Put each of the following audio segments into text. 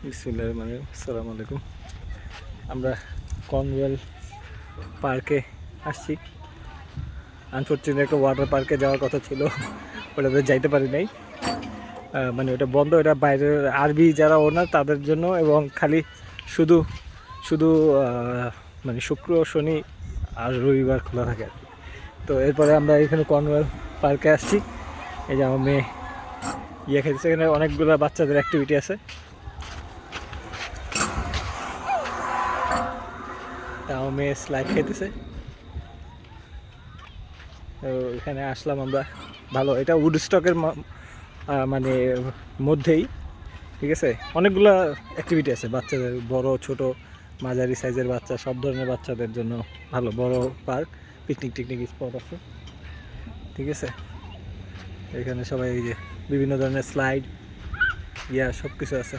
বিসমিল্লাহির রহমানির রহিম। আসসালামু আলাইকুম। আমরা কর্নওয়াল পার্কে আসছি। আনফর্চুনেটলি একটা ওয়াটার পার্কে যাওয়ার কথা ছিল, ওটাতে যাইতে পারি নাই। মানে ওটা বন্ধ, এটা বাইরের আরবি যারা ওনার তাদের জন্য, এবং খালি শুধু শুধু মানে শুক্র শনি আর রবিবার খোলা থাকে আর কি। তো এরপরে আমরা এখানে কর্নওয়াল পার্কে আসছি। এই যে আমার মেয়ে খেলছে, এখানে অনেকগুলো বাচ্চাদের অ্যাক্টিভিটি আছে। আমার মেয়ে স্লাইড খেতেছে। তো এখানে আসলাম আমরা, ভালো, এটা উডস্টকের মানে মধ্যেই, ঠিক আছে। অনেকগুলো অ্যাক্টিভিটি আছে বাচ্চাদের, বড় ছোট মাঝারি সাইজের বাচ্চা, সব ধরনের বাচ্চাদের জন্য ভালো বড় পার্ক। পিকনিক টিকনিক স্পট আছে, ঠিক আছে। এখানে সবাই এই যে বিভিন্ন ধরনের স্লাইড সব কিছু আছে।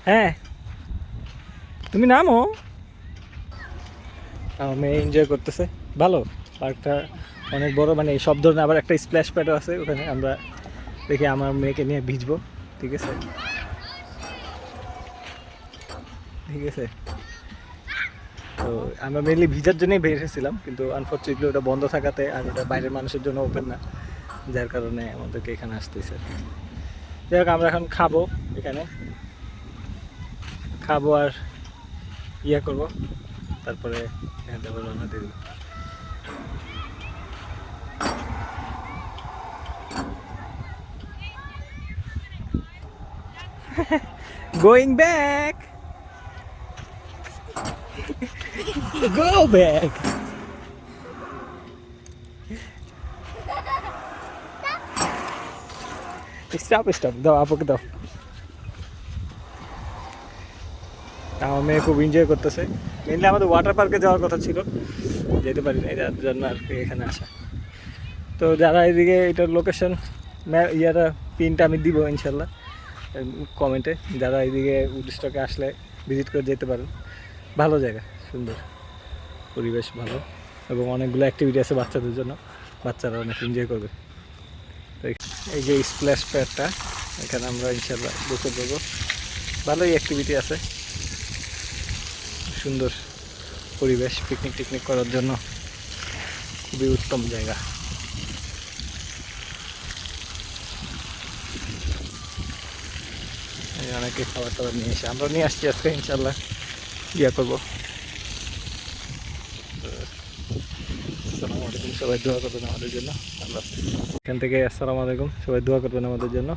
হ্যাঁ, তুমি নামো। আমার মেয়ে এনজয় করতেছে, ভালো পার্কটা অনেক বড়, মানে সব ধরনের। আবার একটা স্প্ল্যাশ প্যাডও আছে ওখানে, আমরা দেখি আমার মেয়েকে নিয়ে ভিজবো, ঠিক আছে, ঠিক আছে। তো আমরা মেনলি ভিজার জন্যই বের হয়েছিলাম, কিন্তু আনফর্চুনেটলি ওটা বন্ধ থাকাতে, আর ওটা বাইরের মানুষের জন্য ওপেন না, যার কারণে আমাদেরকে এখানে আসতেছে। যাই হোক, আমরা এখন খাবো, এখানে খাবো আর করবো, তারপরে এখান থেকে রওনা দিয়ে দেবো। Going back. Go back. Stop. দাও, আপুকে দাও। আমার মেয়ে খুব এনজয় করতেছে। মেনলি আমাদের ওয়াটার পার্কে যাওয়ার কথা ছিল, যেতে পারি না, যার জন্য আর কি এখানে আসা। তো যারা এদিকে এটার লোকেশন পিনটা আমি দিব ইনশাল্লাহ কমেন্টে। যারা এদিকে উডস্টকে আসলে ভিজিট করে যেতে পারেন, ভালো জায়গা, সুন্দর পরিবেশ, ভালো, এবং অনেকগুলো অ্যাক্টিভিটি আছে বাচ্চাদের জন্য, বাচ্চারা অনেক এনজয় করবে। তো এই যে স্প্ল্যাশ প্যাডটা, এখানে আমরা ইনশাল্লাহ গোসল করবো, ভালোই অ্যাক্টিভিটি আছে, সুন্দর পরিবেশ, পিকনিক টিকনিক করার জন্য খুবই উত্তম জায়গা। অনেকে খাবার টাবার নিয়ে এসে, আমরা নিয়ে আসছি আজকে, ইনশাল্লাহ করবো। আসসালামু আলাইকুম, সবাই দোয়া করবেন আমাদের জন্য। আল্লাহ, এখান থেকে আসসালামু আলাইকুম, সবাই দোয়া করবেন আমাদের জন্য।